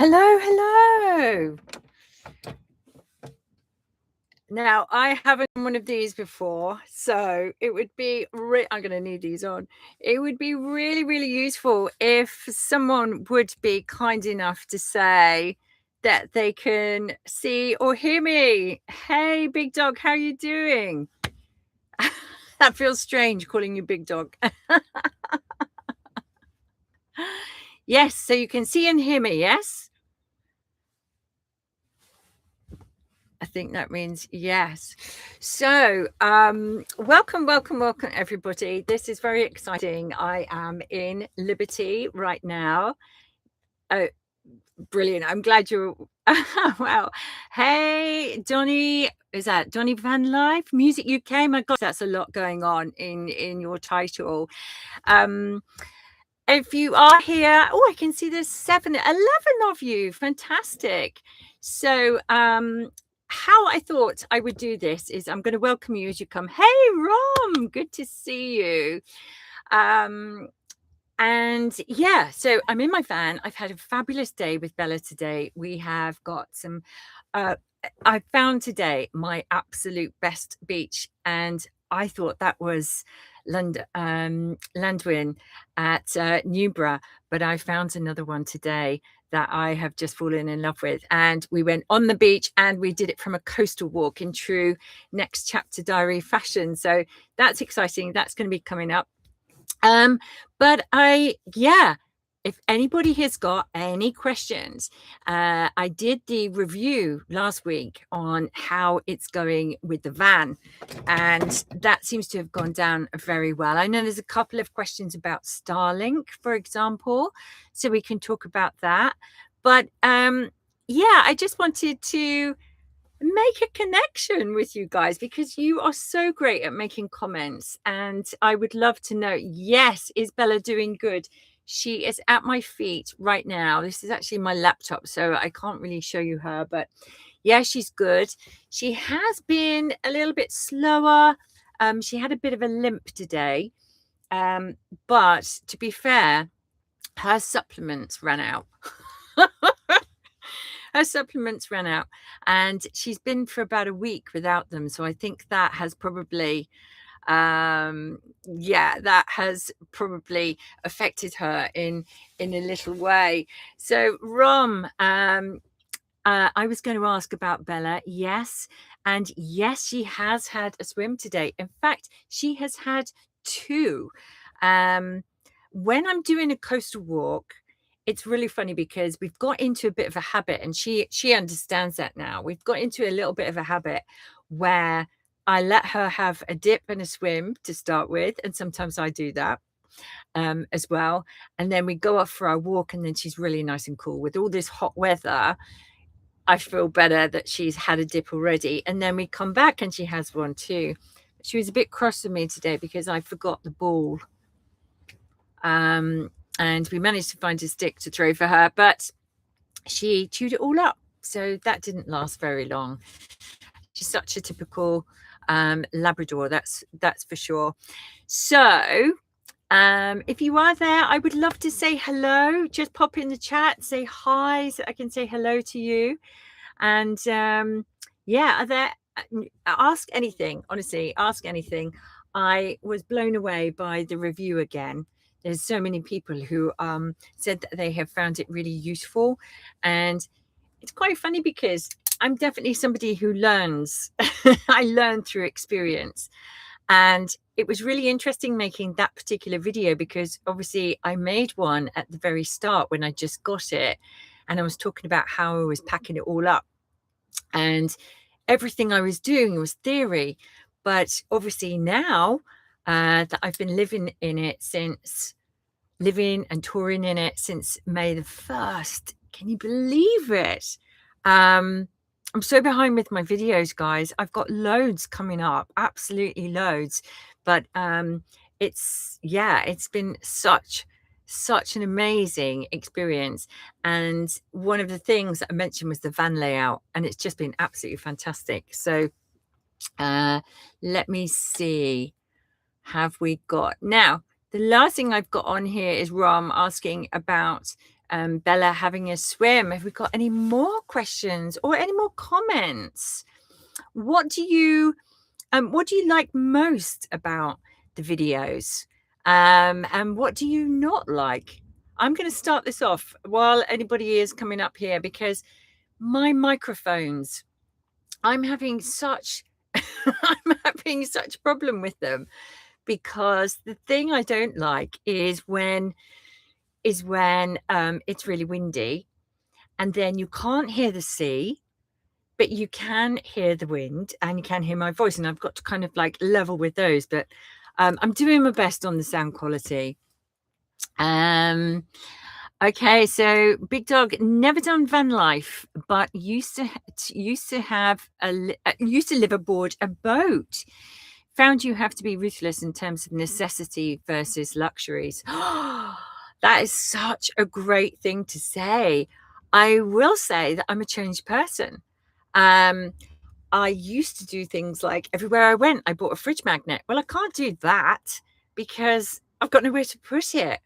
Hello, hello. Now, I haven't done one of these before, so it would be I'm going to need these on. It would be really, really useful if someone would be kind enough to say that they can see or hear me. Hey, big dog, how are you doing? That feels strange calling you big dog. Yes, so you can see and hear me, yes? I think that means yes. So, welcome, everybody. This is very exciting. I am in Liberty right now. Oh, brilliant. I'm glad you're, wow. Hey, Donny, is that Donny Van Life? Music UK? My God, that's a lot going on in your title. If you are here, oh, I can see there's 11 of you. Fantastic. So, how I thought I would do this is I'm going to welcome you as you come. Hey, Rom, good to see you. And yeah, so I'm in my van. I've had a fabulous day with Bella today. We have got some, I found today my absolute best beach, and I thought that was Landwin at Newborough, but I found another one today that I have just fallen in love with. And we went on the beach and we did it from a coastal walk in true Next Chapter Diary fashion. So that's exciting. That's going to be coming up. But if anybody has got any questions, I did the review last week on how it's going with the van, and that seems to have gone down very well. I know there's a couple of questions about Starlink, for example, so we can talk about that. But I just wanted to make a connection with you guys because you are so great at making comments, and I would love to know. Yes, is Bella doing good? She is at my feet right now. This is actually my laptop, so I can't really show you her, but yeah, she's good. She has been a little bit slower. She had a bit of a limp today, but to be fair, her supplements ran out. Her supplements ran out, and she's been for about a week without them. So I think that has probably, that has probably affected her in a little way. So Rom, I was going to ask about Bella. Yes. And yes, she has had a swim today. In fact, she has had two. When I'm doing a coastal walk, it's really funny because we've got into a bit of a habit, and she understands that now. We've got into a little bit of a habit where I let her have a dip and a swim to start with, and sometimes I do that as well. And then we go off for our walk, and then she's really nice and cool. With all this hot weather, I feel better that she's had a dip already. And then we come back and she has one too. She was a bit cross with me today because I forgot the ball. And we managed to find a stick to throw for her, but she chewed it all up. So that didn't last very long. She's such a typical Labrador, that's for sure. So if you are there, I would love to say hello. Just pop in the chat, say hi, so I can say hello to you. And are there, ask anything, honestly, ask anything. I was blown away by the review again. There's so many people who said that they have found it really useful. And it's quite funny because I'm definitely somebody who learns. I learn through experience. And it was really interesting making that particular video because obviously I made one at the very start when I just got it. And I was talking about how I was packing it all up. And everything I was doing was theory. But obviously now that I've been living and touring in it since May the 1st. Can you believe it? I'm so behind with my videos, guys. I've got loads coming up, absolutely loads. But it's been such an amazing experience. And one of the things that I mentioned was the van layout, and it's just been absolutely fantastic. So let me see. Have we got now? The last thing I've got on here is Rom asking about Bella having a swim. Have we got any more questions or any more comments? What do you like most about the videos? And what do you not like? I'm going to start this off while anybody is coming up here, because my microphones, I'm having such I'm having such problem with them, because the thing I don't like is when it's really windy, and then you can't hear the sea, but you can hear the wind and you can hear my voice, and I've got to kind of like level with those. But I'm doing my best on the sound quality. Okay, so Big Dog, never done van life, but used to live aboard a boat. Found you have to be ruthless in terms of necessity versus luxuries. That is such a great thing to say. I will say that I'm a changed person. I used to do things like everywhere I went, I bought a fridge magnet. Well, I can't do that because I've got nowhere to put it.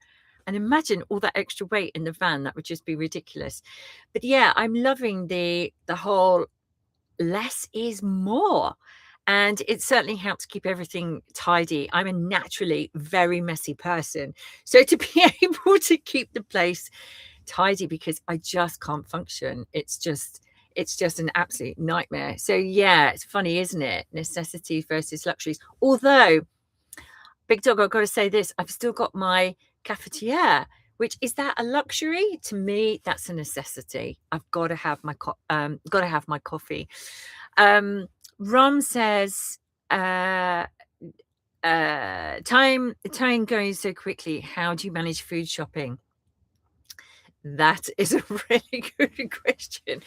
And imagine all that extra weight in the van. That would just be ridiculous. But yeah, I'm loving the whole less is more. And it certainly helps keep everything tidy. I'm a naturally very messy person. So to be able to keep the place tidy, because I just can't function, it's just an absolute nightmare. So yeah, it's funny, isn't it? Necessities versus luxuries. Although, Big Dog, I've got to say this, I've still got my cafetiere, which is that a luxury? To me, that's a necessity. I've got to have my coffee. Rom says, time going so quickly. How do you manage food shopping? That is a really good question.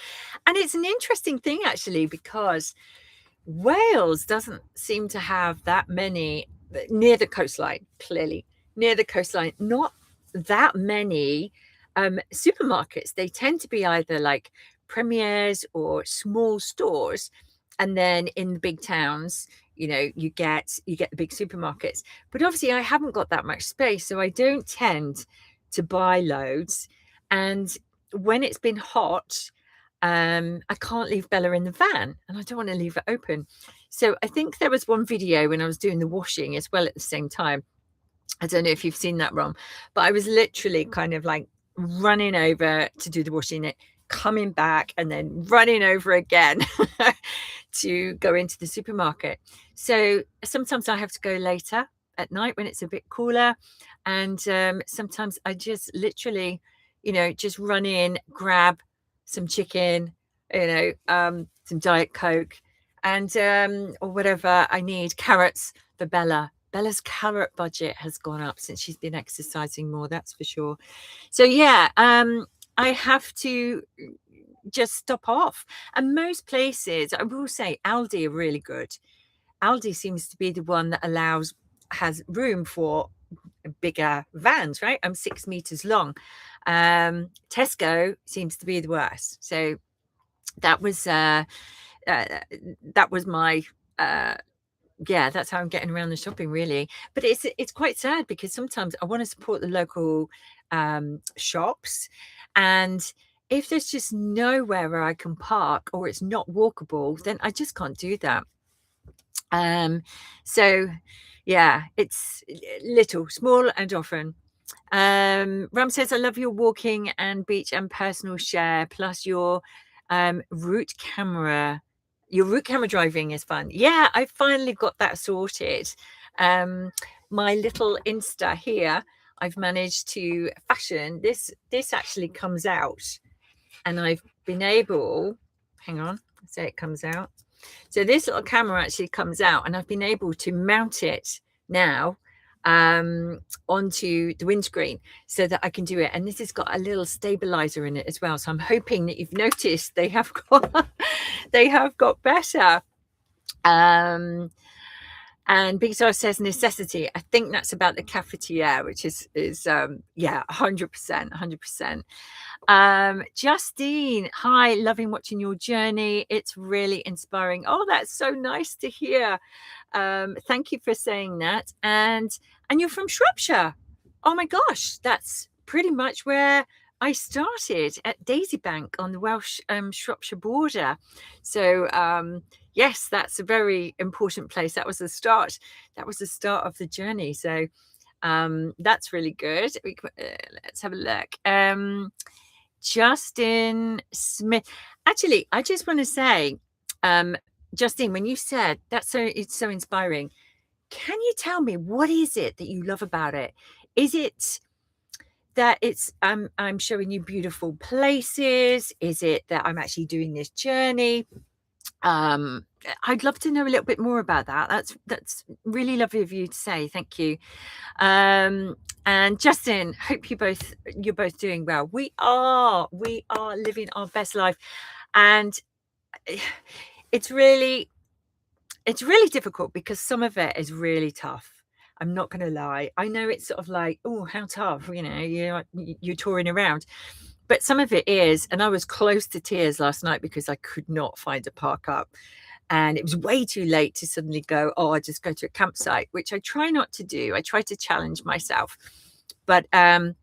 And it's an interesting thing, actually, because Wales doesn't seem to have that many near the coastline, clearly. Near the coastline, not that many supermarkets. They tend to be either like premiers or small stores. And then in the big towns, you get the big supermarkets. But obviously, I haven't got that much space, so I don't tend to buy loads. And when it's been hot, I can't leave Bella in the van, and I don't want to leave it open. So I think there was one video when I was doing the washing as well at the same time. I don't know if you've seen that, Rom, but I was literally kind of like running over to do the washing, coming back, and then running over again to go into the supermarket. So sometimes I have to go later at night when it's a bit cooler. And sometimes I just literally, just run in, grab some chicken, some Diet Coke, and or whatever I need. Carrots for Bella. Bella's carrot budget has gone up since she's been exercising more, that's for sure. So yeah, I have to just stop off. And most places, I will say, Aldi are really good. Aldi seems to be the one that has room for bigger vans, right? I'm 6 meters long. Tesco seems to be the worst. So that was my that's how I'm getting around the shopping, really. But it's quite sad, because sometimes I want to support the local shops, and if there's just nowhere where I can park, or it's not walkable, then I just can't do that. So yeah, it's little, small, and often. Ram says, I love your walking and beach and personal share, plus your route camera driving is fun. Yeah, I finally got that sorted. My little Insta here, I've managed to fashion this actually comes out, and I've been able, hang on, say it comes out. So this little camera actually comes out, and I've been able to mount it now onto the windscreen so that I can do it. And this has got a little stabilizer in it as well. So I'm hoping that you've noticed they have got better. And Big Star says necessity. I think that's about the cafetiere, which is 100%. Justine, hi, loving watching your journey. It's really inspiring. Oh, that's so nice to hear. Thank you for saying that. And you're from Shropshire. Oh my gosh, that's pretty much where I started at Daisybank on the Welsh Shropshire border. So yes, that's a very important place. That was the start. That was the start of the journey. So that's really good. Let's have a look. Justin Smith. Actually, I just want to say, Justine, when you said it's so inspiring, can you tell me what is it that you love about it? Is it that it's I'm showing you beautiful places? Is it that I'm actually doing this journey? I'd love to know a little bit more about that. That's really lovely of you to say. Thank you. And Justin, hope you're both doing well. We are living our best life, and it's really difficult because some of it is really tough. I'm not going to lie. I know it's sort of like, oh, how tough, you're touring around, but some of it is. And I was close to tears last night because I could not find a park up. And it was way too late to suddenly go, oh, I just go to a campsite, which I try not to do. I try to challenge myself. But I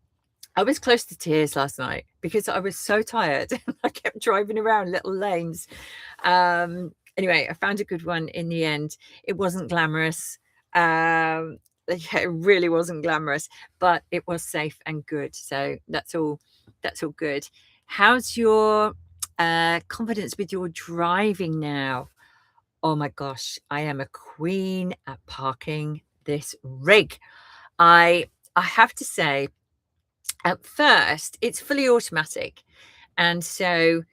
was close to tears last night because I was so tired. I kept driving around little lanes. Anyway, I found a good one in the end. It wasn't glamorous. It really wasn't glamorous, but it was safe and good. So that's all good. How's your confidence with your driving now? Oh my gosh, I am a queen at parking this rig. I have to say, at first, it's fully automatic. And so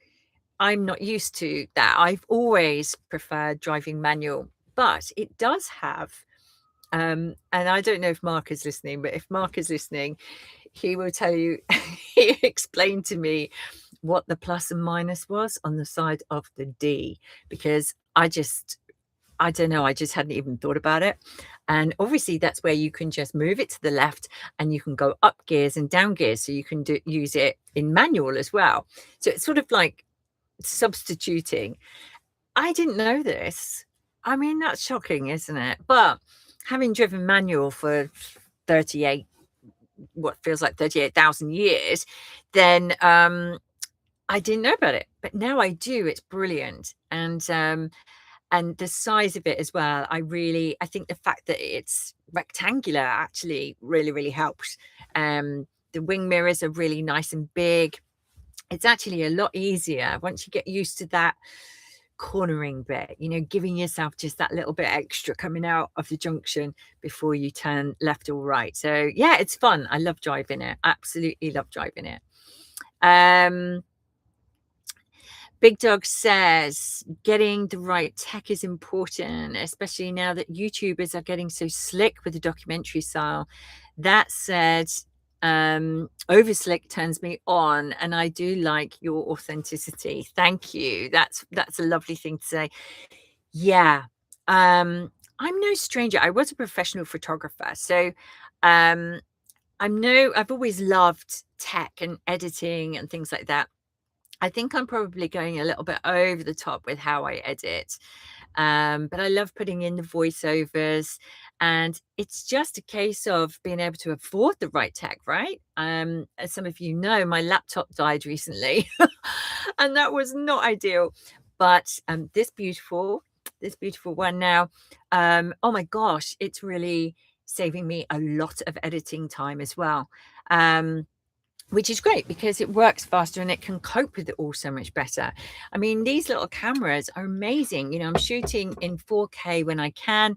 I'm not used to that. I've always preferred driving manual, but it does have, and I don't know if Mark is listening, but if Mark is listening, he will tell you, he explained to me what the plus and minus was on the side of the D, because I don't know, I just hadn't even thought about it. And obviously that's where you can just move it to the left and you can go up gears and down gears. So you can use it in manual as well. So it's sort of like substituting. I didn't know this. I mean, that's shocking, isn't it? But having driven manual for what feels like 38,000 years, then I didn't know about it. But now I do. It's brilliant. And the size of it as well, I think the fact that it's rectangular actually really helps. The wing mirrors are really nice and big. It's actually a lot easier once you get used to that cornering bit, giving yourself just that little bit extra coming out of the junction before you turn left or right. So yeah, it's fun. I love driving it. Absolutely love driving it. Big Dog says getting the right tech is important, especially now that YouTubers are getting so slick with the documentary style. That said, over slick turns me on, and I do like your authenticity. Thank you. That's a lovely thing to say. Yeah. I'm no stranger. I was a professional photographer, so I've always loved tech and editing and things like that. I think I'm probably going a little bit over the top with how I edit. But I love putting in the voiceovers, and it's just a case of being able to afford the right tech, right? As some of you know, my laptop died recently and that was not ideal. But this beautiful one now, oh my gosh, it's really saving me a lot of editing time as well. Which is great because it works faster and it can cope with it all so much better. I mean, these little cameras are amazing. I'm shooting in 4K when I can,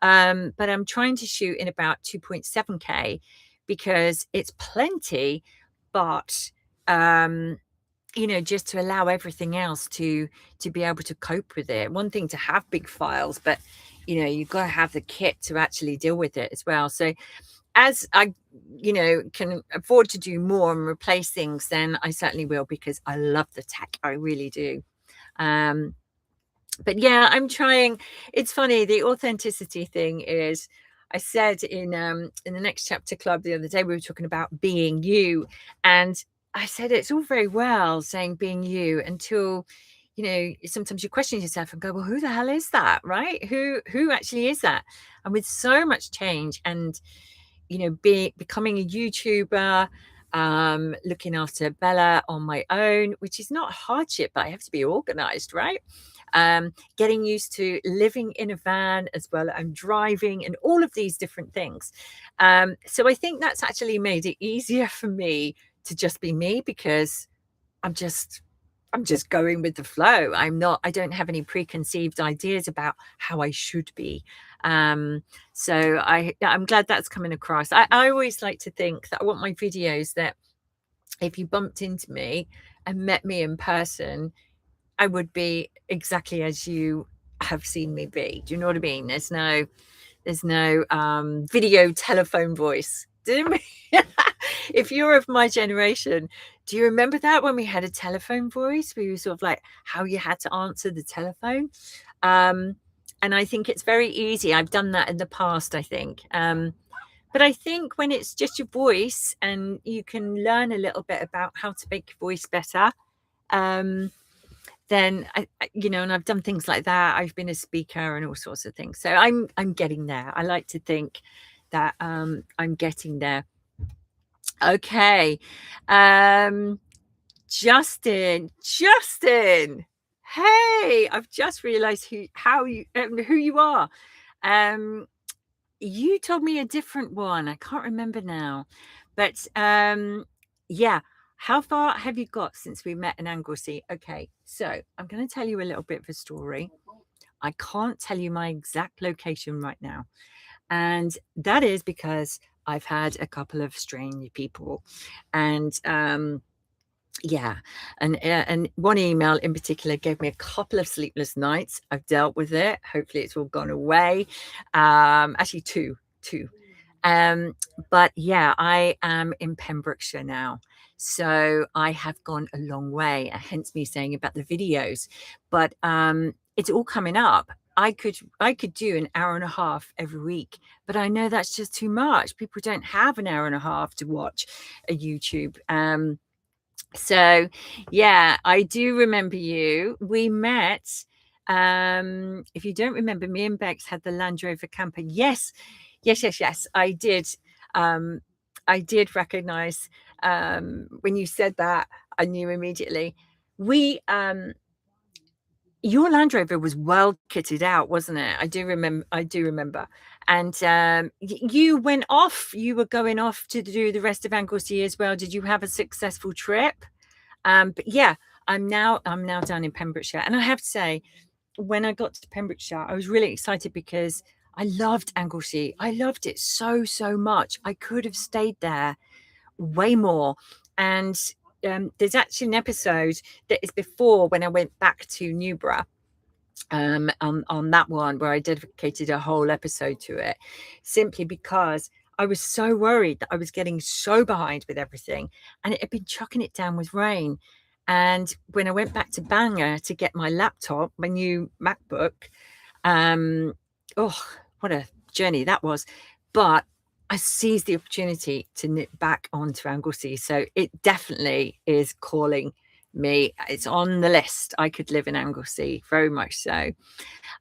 but I'm trying to shoot in about 2.7K because it's plenty, but just to allow everything else to be able to cope with it. One thing to have big files, but you've got to have the kit to actually deal with it as well. So as I, can afford to do more and replace things, then I certainly will, because I love the tech. I really do. But yeah, I'm trying. It's funny. The authenticity thing is, I said in the Next Chapter Club the other day, we were talking about being you. And I said, it's all very well saying being you until, sometimes you question yourself and go, well, who the hell is that? Right? Who actually is that? And with so much change and, becoming a YouTuber, looking after Bella on my own, which is not a hardship, but I have to be organized, right? Getting used to living in a van as well and driving and all of these different things. So I think that's actually made it easier for me to just be me, because I'm just going with the flow. I don't have any preconceived ideas about how I should be. So I'm glad that's coming across. I always like to think that I want my videos that if you bumped into me and met me in person, I would be exactly as you have seen me be. Do you know what I mean? There's no video telephone voice. If you're of my generation, do you remember that when we had a telephone voice? We were sort of like how you had to answer the telephone. And I think it's very easy. I've done that in the past, I think. But I think when it's just your voice and you can learn a little bit about how to make your voice better, then and I've done things like that. I've been a speaker and all sorts of things. So I'm getting there. I like to think that I'm getting there. Okay. Justin. Hey, I've just realized who you are. You told me a different one. I can't remember now. But yeah. How far have you got since we met in Anglesey? Okay, so I'm going to tell you a little bit of a story. I can't tell you my exact location right now. And that is because I've had a couple of strange people. And yeah, and one email in particular gave me a couple of sleepless nights. I've dealt with it. Hopefully it's all gone away. Actually two. But yeah, I am in Pembrokeshire now. So I have gone a long way, hence me saying about the videos. But it's all coming up. I could do an hour and a half every week, but I know that's just too much. People don't have an hour and a half to watch a YouTube. So yeah, I do remember you. We met. If you don't remember, me and Bex had the Land Rover camper. Yes. I did. I did recognize when you said that. I knew immediately. Your Land Rover was well kitted out, wasn't it? I do remember. And you went off. You were going off to do the rest of Anglesey as well. Did you have a successful trip? But yeah, I'm now down in Pembrokeshire, and I have to say, when I got to Pembrokeshire, I was really excited because I loved Anglesey. I loved it so much. I could have stayed there way more. And there's actually an episode that is before when I went back to Newborough. On that one where I dedicated a whole episode to it, simply because I was so worried that I was getting so behind with everything, and it had been chucking it down with rain. And when I went back to Bangor to get my laptop, my new MacBook, oh, what a journey that was. But I seized the opportunity to nip back onto Anglesey. So it definitely is calling me. It's on the list. I could live in Anglesey, very much so.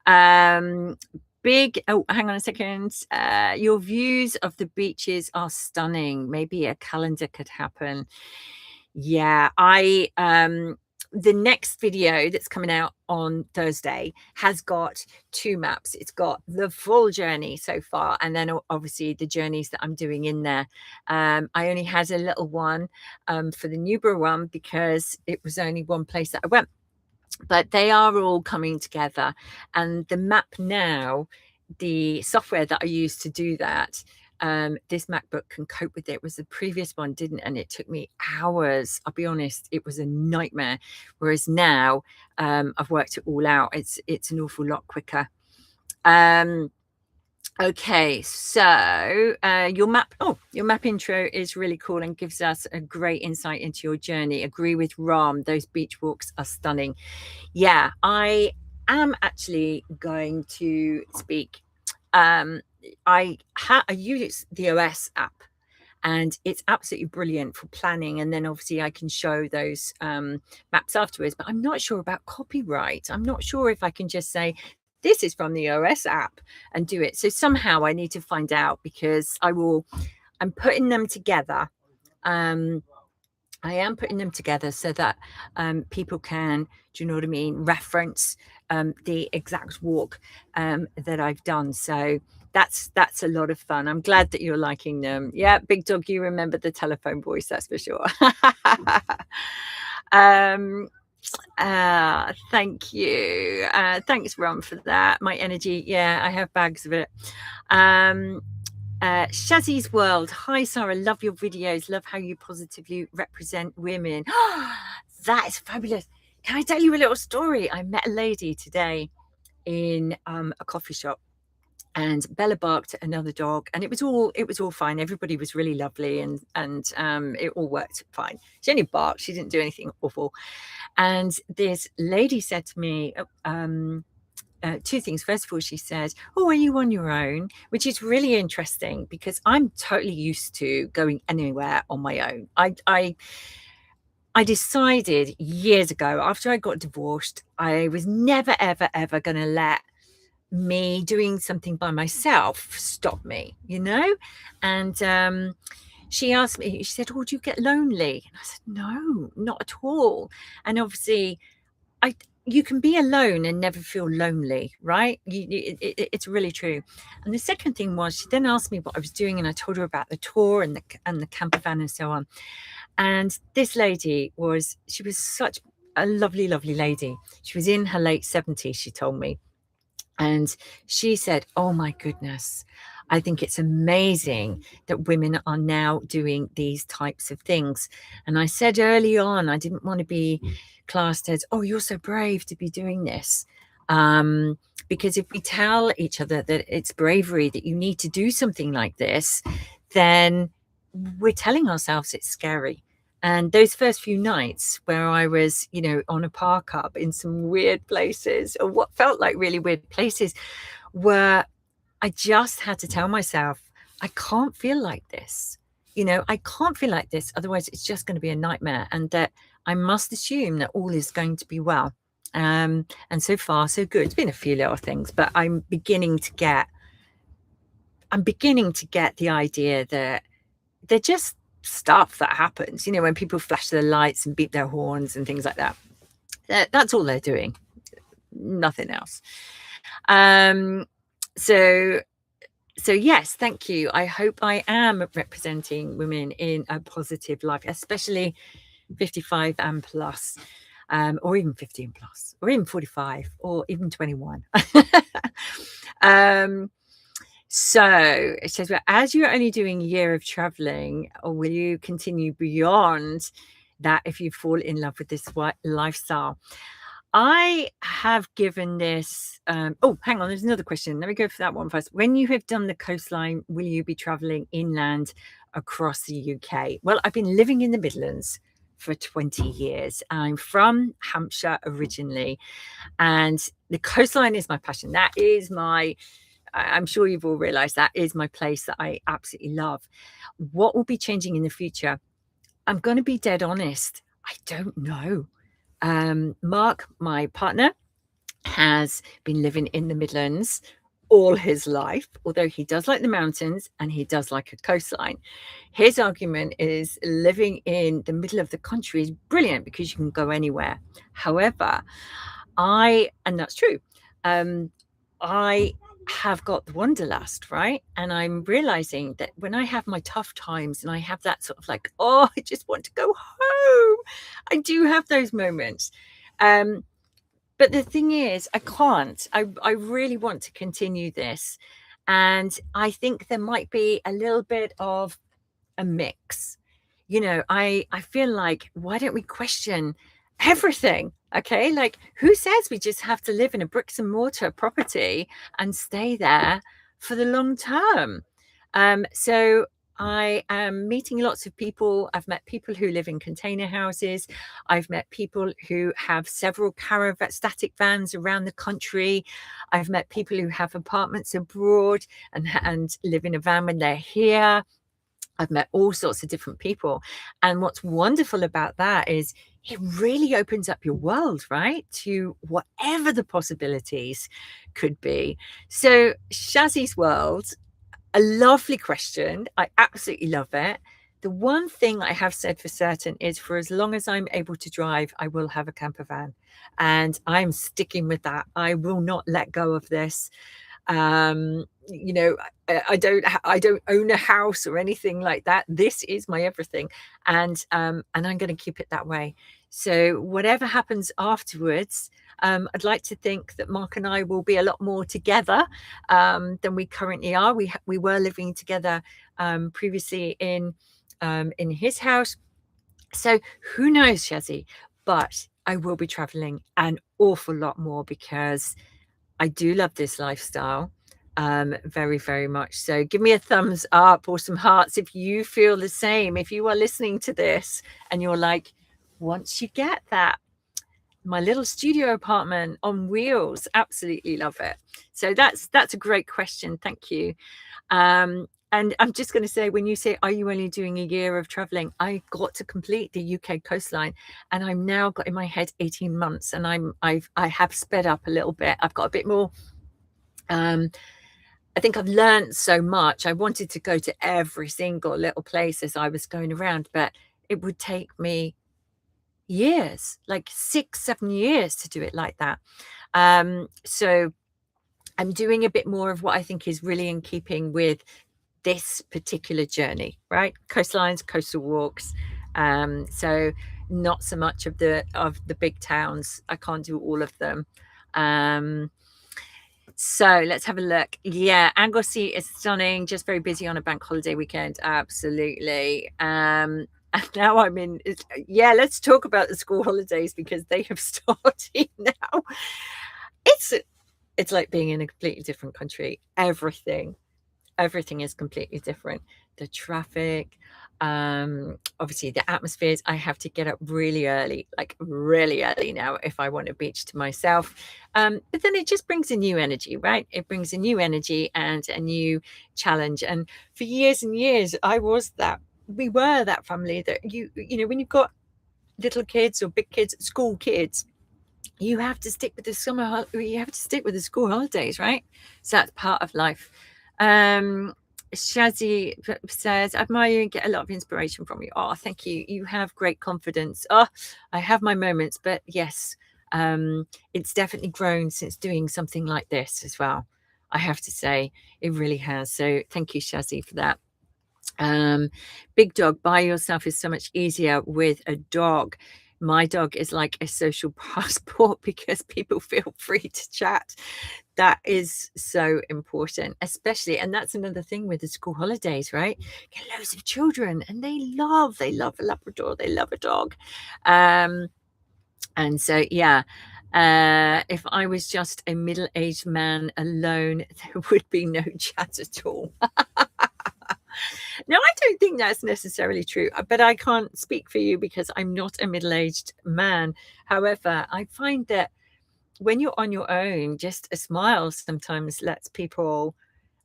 Hang on a second. Your views of the beaches are stunning. Maybe a calendar could happen. Yeah, the next video that's coming out on Thursday has got two maps. It's got the full journey so far, and then obviously the journeys that I'm doing in there. I only had a little one for the Newborough one because it was only one place that I went. But they are all coming together, and the map now, the software that I use to do that, this MacBook can cope with it. Was the previous one didn't, and it took me hours. I'll be honest, it was a nightmare. Whereas now, I've worked it all out. It's an awful lot quicker. Okay, so your map intro is really cool and gives us a great insight into your journey. Agree with Ram, those beach walks are stunning. Yeah, I am actually going to speak. I use the OS app, and it's absolutely brilliant for planning, and then obviously I can show those maps afterwards. But I'm not sure about copyright. I'm not sure if I can just say this is from the OS app and do it. So somehow I need to find out, because I'm putting them together I am putting them together so that people can, do you know what I mean, reference the exact walk that I've done. So that's a lot of fun. I'm glad that you're liking them. Yeah, Big Dog, you remember the telephone voice, that's for sure. Thank you. Thanks, Ron, for that. My energy, yeah, I have bags of it. Shazzy's World. Hi, Sarah. Love your videos. Love how you positively represent women. That is fabulous. Can I tell you a little story? I met a lady today in a coffee shop, and Bella barked at another dog, and it was all fine. Everybody was really lovely, and it all worked fine. She only barked. She didn't do anything awful. And this lady said to me, two things. First of all, she said, "Oh, are you on your own?" Which is really interesting because I'm totally used to going anywhere on my own. I decided years ago, after I got divorced, I was never, ever, ever going to let me doing something by myself stop me, you know? And she asked me, she said, "Oh, do you get lonely?" And I said, "No, not at all." And obviously, you can be alone and never feel lonely, right? It's really true. And the second thing was, she then asked me what I was doing, and I told her about the tour and the campervan and so on. And this lady she was such a lovely, lovely lady. She was in her late 70s, she told me. And she said, "Oh my goodness, I think it's amazing that women are now doing these types of things." And I said early on, I didn't want to be classed as, "Oh, you're so brave to be doing this." Because if we tell each other that it's bravery, that you need to do something like this, then we're telling ourselves it's scary. And those first few nights where I was, on a park up in some weird places, or what felt like really weird places, where I just had to tell myself, I can't feel like this. I can't feel like this. Otherwise, it's just going to be a nightmare. And that I must assume that all is going to be well. And so far, so good. It's been a few little things, but I'm beginning to get the idea that they're just stuff that happens, when people flash their lights and beep their horns and things like that. That's all they're doing, nothing else. So yes, thank you. I hope I am representing women in a positive life, especially 55 and plus, or even 50 and plus, or even 45, or even 21. So it says, well, as you're only doing a year of traveling, or will you continue beyond that if you fall in love with this lifestyle? I have given this, oh, hang on, there's another question. Let me go for that one first. When you have done the coastline, will you be traveling inland across the UK? Well, I've been living in the Midlands for 20 years. I'm from Hampshire originally, and the coastline is my passion. That is I'm sure you've all realized that is my place that I absolutely love. What will be changing in the future? I'm going to be dead honest. I don't know. Mark, my partner, has been living in the Midlands all his life, although he does like the mountains and he does like a coastline. His argument is living in the middle of the country is brilliant because you can go anywhere. However, and that's true, I have got the wanderlust, right? And I'm realizing that when I have my tough times and I have that sort of like, oh, I just want to go home, I do have those moments. But the thing is, I can't. I really want to continue this. And I think there might be a little bit of a mix. I feel like, why don't we question everything? Okay, like, who says we just have to live in a bricks and mortar property and stay there for the long term? So I am meeting lots of people. I've met people who live in container houses. I've met people who have several static vans around the country. I've met people who have apartments abroad and live in a van when they're here. I've met all sorts of different people. And what's wonderful about that is it really opens up your world, right? To whatever the possibilities could be. So Shazzy's World, a lovely question. I absolutely love it. The one thing I have said for certain is for as long as I'm able to drive, I will have a camper van. And I'm sticking with that. I will not let go of this. You know, I don't own a house or anything like that. This is my everything. And I'm going to keep it that way. So whatever happens afterwards, I'd like to think that Mark and I will be a lot more together than we currently are. We were living together previously in his house. So who knows, Shazzy? But I will be traveling an awful lot more because I do love this lifestyle very, very much. So give me a thumbs up or some hearts if you feel the same. If you are listening to this and you're like, once you get that, my little studio apartment on wheels, absolutely love it. So that's a great question. Thank you. And I'm just going to say, when you say, are you only doing a year of traveling? I got to complete the UK coastline, and I'm now got in my head 18 months, and I have sped up a little bit. I've got a bit more. I think I've learned so much. I wanted to go to every single little place as I was going around, but it would take me years, like 6-7 years to do it like that. So I'm doing a bit more of what I think is really in keeping with this particular journey, right? Coastlines, coastal walks. So not so much of the big towns. I can't do all of them. So let's have a look. Yeah, Anglesey is stunning. Just very busy on a bank holiday weekend. Absolutely. And now I'm in. Yeah, let's talk about the school holidays because they have started now. It's like being in a completely different country. Everything is completely different. The traffic, obviously the atmospheres. I have to get up really early, like really early now if I want a beach to myself. But then it just brings a new energy, right? It brings a new energy and a new challenge. And for years and years, we were that family that you know, when you've got little kids or big kids, school kids, you have to stick with the school holidays, right? So that's part of life. Shazzy says, admire you and get a lot of inspiration from you. Oh, thank you. You have great confidence. Oh, I have my moments, but yes, it's definitely grown since doing something like this as well. I have to say, it really has. So thank you, Shazzy, for that. Big dog by yourself is so much easier with a dog. My dog is like a social passport because people feel free to chat. That is so important, especially, and that's another thing with the school holidays, right? Get loads of children and they love a Labrador, they love a dog. And so, yeah, if I was just a middle-aged man alone, there would be no chat at all. No, I don't think that's necessarily true, but I can't speak for you because I'm not a middle-aged man. However, I find that when you're on your own, just a smile sometimes lets people,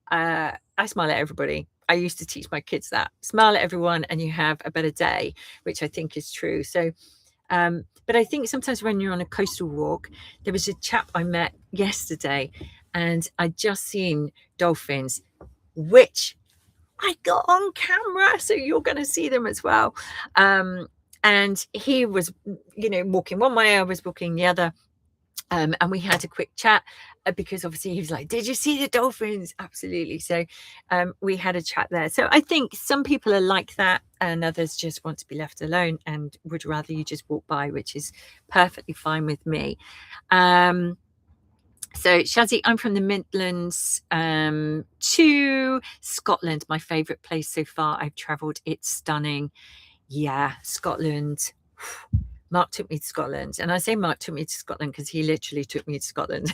I smile at everybody. I used to teach my kids that. Smile at everyone and you have a better day, which I think is true. So, but I think sometimes when you're on a coastal walk, there was a chap I met yesterday and I'd just seen dolphins, which I got on camera, so you're going to see them as well. And he was, you know, walking one way, I was walking the other. And we had a quick chat because obviously he was like, did you see the dolphins? Absolutely. So we had a chat there. So I think some people are like that and others just want to be left alone and would rather you just walk by, which is perfectly fine with me. So Shazzy, I'm from the Midlands to Scotland, my favourite place so far. I've travelled. It's stunning. Yeah, Scotland. Mark took me to Scotland. And I say Mark took me to Scotland because he literally took me to Scotland.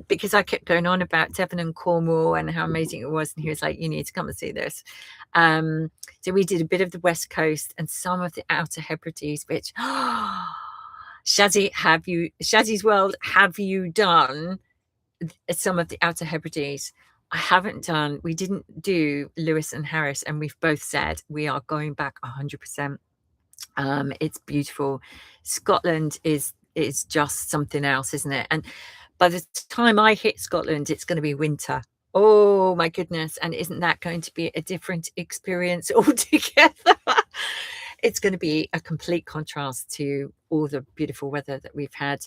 Because I kept going on about Devon and Cornwall and how amazing it was. And he was like, you need to come and see this. So we did a bit of the West Coast and some of the Outer Hebrides, which... Shazzy, Shazzy's World, have you done some of the Outer Hebrides? I haven't done. We didn't do Lewis and Harris, and we've both said we are going back 100%. It's beautiful. Scotland is just something else, isn't it? And by the time I hit Scotland, it's going to be winter. Oh my goodness. And isn't that going to be a different experience altogether? It's going to be a complete contrast to all the beautiful weather that we've had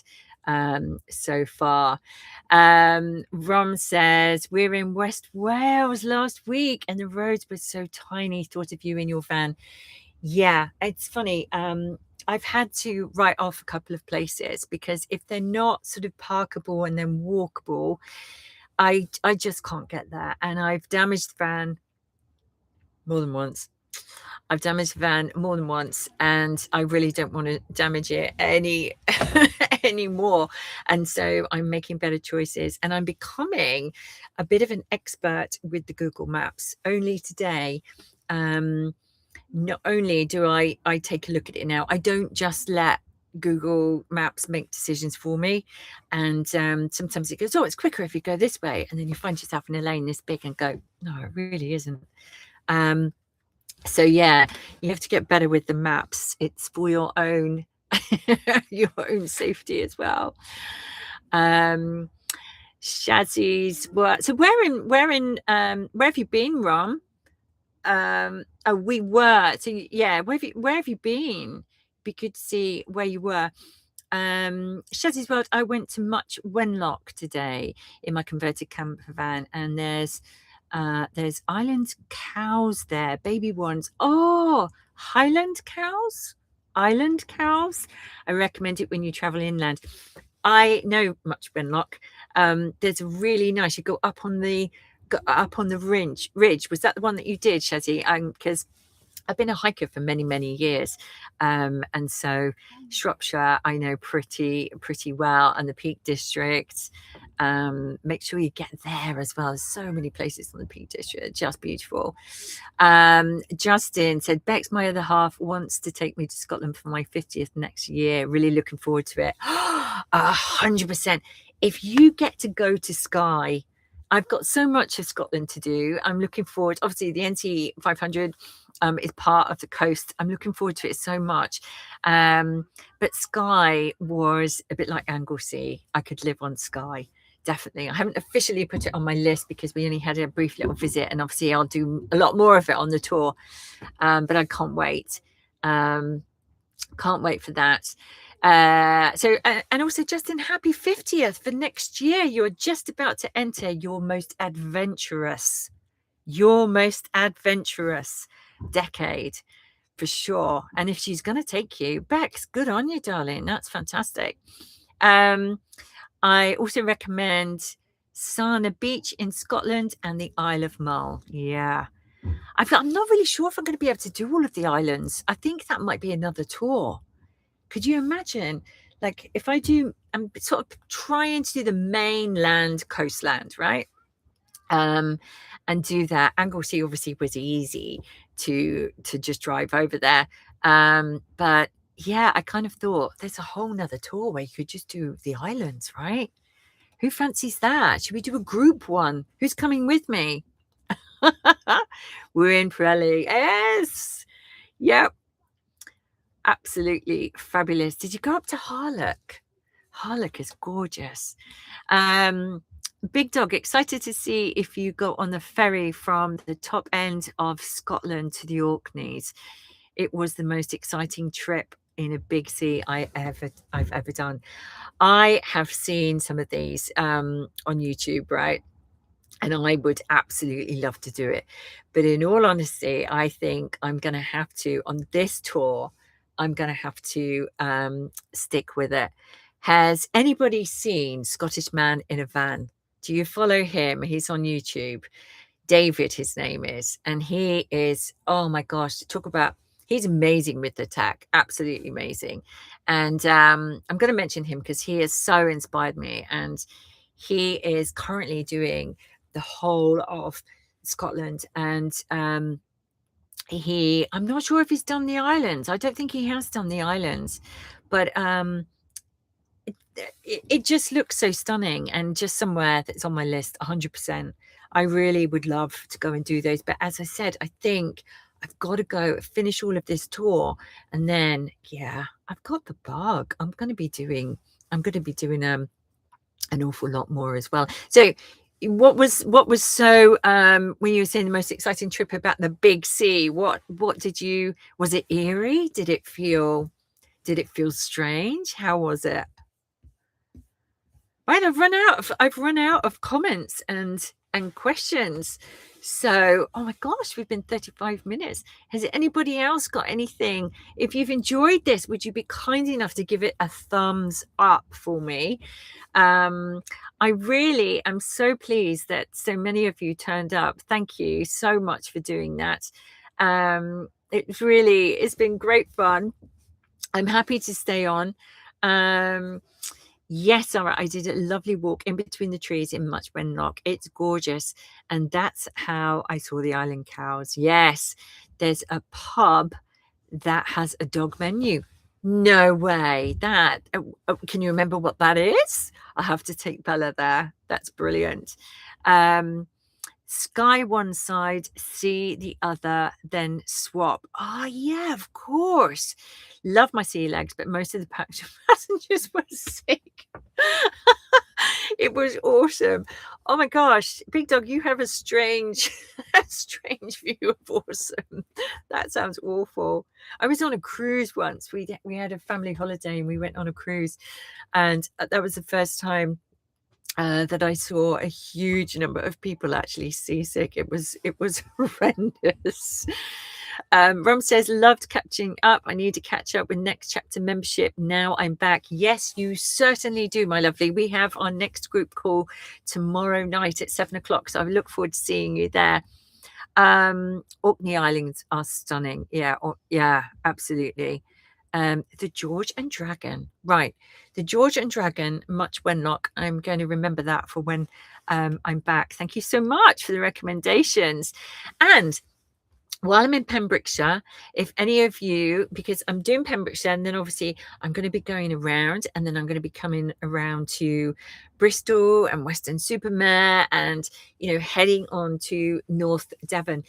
so far. Rom says, we're in West Wales last week and the roads were so tiny. Thought of you in your van. Yeah, it's funny. I've had to write off a couple of places because if they're not sort of parkable and then walkable, I just can't get there. And I've damaged the van more than once. I've damaged the van more than once, and I really don't want to damage it anymore. And so I'm making better choices, and I'm becoming a bit of an expert with the Google Maps. Only today, not only do I take a look at it now, I don't just let Google Maps make decisions for me. And sometimes it goes, oh, it's quicker if you go this way. And then you find yourself in a lane this big and go, no, it really isn't. So yeah, you have to get better with the maps. It's for your own your own safety as well. Shazzy's work. So where have you been, Rom? Oh, we were. So yeah, where have you been? Be good to see where you were. Shazzy's World, I went to Much Wenlock today in my converted camper van, and there's island cows there, baby ones. Oh, Highland cows, island cows. I recommend it when you travel inland. I know Much Wenlock. There's a really nice. You go up on the ridge. Was that the one that you did, Shazzy? Because I've been a hiker for many, many years. And so Shropshire, I know pretty well, and the Peak District. Make sure you get there as well. There's so many places on the Peak District, just beautiful. Justin said, Bex, my other half, wants to take me to Scotland for my 50th next year. Really looking forward to it. 100%. If you get to go to Skye, I've got so much of Scotland to do. I'm looking forward. Obviously, the NT 500 is part of the coast. I'm looking forward to it so much. But Skye was a bit like Anglesey. I could live on Skye, definitely. I haven't officially put it on my list because we only had a brief little visit, and obviously I'll do a lot more of it on the tour. But I can't wait. Can't wait for that. And also, Justin, happy 50th for next year. You're just about to enter your most adventurous decade for sure. And if she's going to take you, Bex, good on you, darling. That's fantastic. I also recommend Sana Beach in Scotland and the Isle of Mull. Yeah. I'm not really sure if I'm going to be able to do all of the islands. I think that might be another tour. Could you imagine, like, if I'm sort of trying to do the mainland coastland, right? And do that. Anglesey obviously was easy to just drive over there. But yeah, I kind of thought there's a whole nother tour where you could just do the islands, right? Who fancies that? Should we do a group one? Who's coming with me? We're in Pirelli. Yes. Yep. Absolutely fabulous. Did you go up to Harlock? Harlock is gorgeous. Big Dog, excited to see if you go on the ferry from the top end of Scotland to the Orkneys. It was the most exciting trip in a big sea I've ever done. I have seen some of these on YouTube, right? And I would absolutely love to do it. But in all honesty, I think I'm going to have to, on this tour, I'm going to have to stick with it. Has anybody seen Scottish Man in a Van? Do you follow him? He's on YouTube. David, his name is. And he is, oh my gosh, talk about, he's amazing with the tech. Absolutely amazing. And I'm going to mention him because he has so inspired me. And he is currently doing the whole of Scotland. And I'm not sure if he's done the islands. I don't think he has done the islands. But it just looks so stunning, and just somewhere that's on my list 100%. I really would love to go and do those, but as I said, I think I've got to go finish all of this tour, and then yeah, I've got the bug. I'm going to be doing an awful lot more as well. So what was so when you were saying the most exciting trip about the big sea, what was it eerie? Did it feel strange? How was it? Right, I've run out of comments and questions. So, oh my gosh, we've been 35 minutes. Has anybody else got anything? If you've enjoyed this, would you be kind enough to give it a thumbs up for me? I really am so pleased that so many of you turned up. Thank you so much for doing that. It's been great fun. I'm happy to stay on. Yes, all right. I did a lovely walk in between the trees in Much Wenlock. It's gorgeous. And that's how I saw the island cows. Yes, there's a pub that has a dog menu. No way. Can you remember what that is? I'll have to take Bella there. That's brilliant. Sky one side, sea the other, then swap. Oh, yeah, of course. Love my sea legs, but most of the passengers were sick. It was awesome. Oh my gosh, Big Dog, you have a strange view of awesome. That sounds awful. I was on a cruise once. We had a family holiday and we went on a cruise, and that was the first time that I saw a huge number of people actually seasick. It was horrendous. Rom says, loved catching up. I need to catch up with Next Chapter membership. Now I'm back. Yes, you certainly do, my lovely. We have our next group call tomorrow night at 7 o'clock. So I look forward to seeing you there. Orkney Islands are stunning. Yeah, absolutely. The George and Dragon. Right. The George and Dragon, Much Wenlock. I'm going to remember that for when I'm back. Thank you so much for the recommendations. And while I'm in Pembrokeshire, if any of you, because I'm doing Pembrokeshire, and then obviously I'm going to be going around, and then I'm going to be coming around to Bristol and Weston-super-Mare, and heading on to North Devon,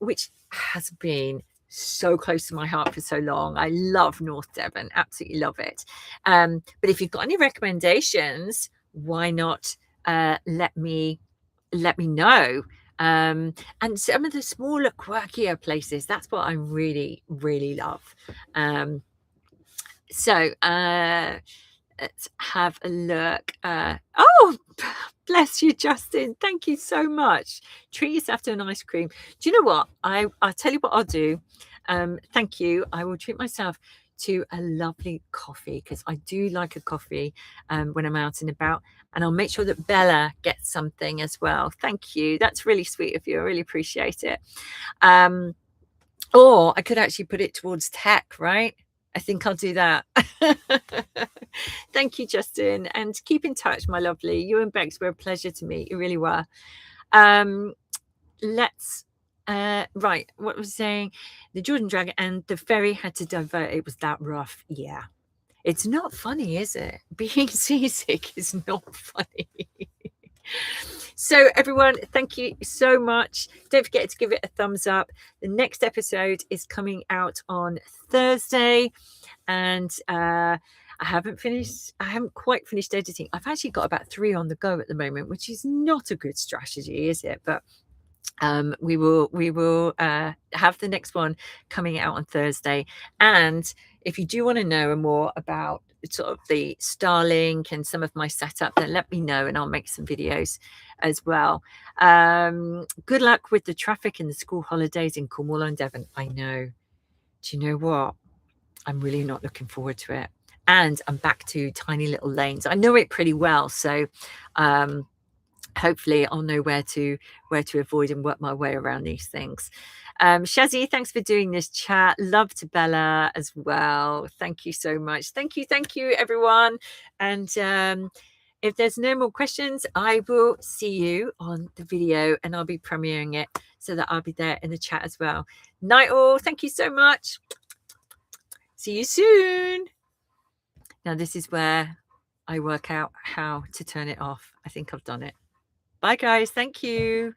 which has been so close to my heart for so long. I love North Devon, absolutely love it. But if you've got any recommendations, why not let me know. And some of the smaller, quirkier places, that's what I really, really love. So let's have a look. Oh, bless you, Justin. Thank you so much. Treat yourself to an ice cream. Do you know what? I'll tell you what I'll do. Thank you. I will treat myself to a lovely coffee, because I do like a coffee when I'm out and about, and I'll make sure that Bella gets something as well. Thank you. That's really sweet of you. I really appreciate it. Or I could actually put it towards tech, right? I think I'll do that. Thank you, Justin, and keep in touch, my lovely. You and Bex were a pleasure to meet. You really were. Let's right, what was saying, the Jordan Dragon and the ferry had to divert. It was that rough. Yeah, it's not funny, is it? Being seasick is not funny. So everyone, thank you so much. Don't forget to give it a thumbs up. The next episode is coming out on Thursday, and I haven't quite finished editing. I've actually got about 3 on the go at the moment, which is not a good strategy, is it? But we will have the next one coming out on Thursday. And if you do want to know more about sort of the Starlink and some of my setup, then let me know and I'll make some videos as well. Good luck with the traffic in the school holidays in Cornwall and Devon. I know. Do you know what? I'm really not looking forward to it. And I'm back to tiny little lanes. I know it pretty well, so hopefully I'll know where to avoid and work my way around these things. Shazzy, thanks for doing this chat. Love to Bella as well. Thank you so much. Thank you everyone. And if there's no more questions, I will see you on the video, and I'll be premiering it so that I'll be there in the chat as well. Night all. Thank you so much. See you soon. Now this is where I work out how to turn it off. I think I've done it. Bye guys. Thank you.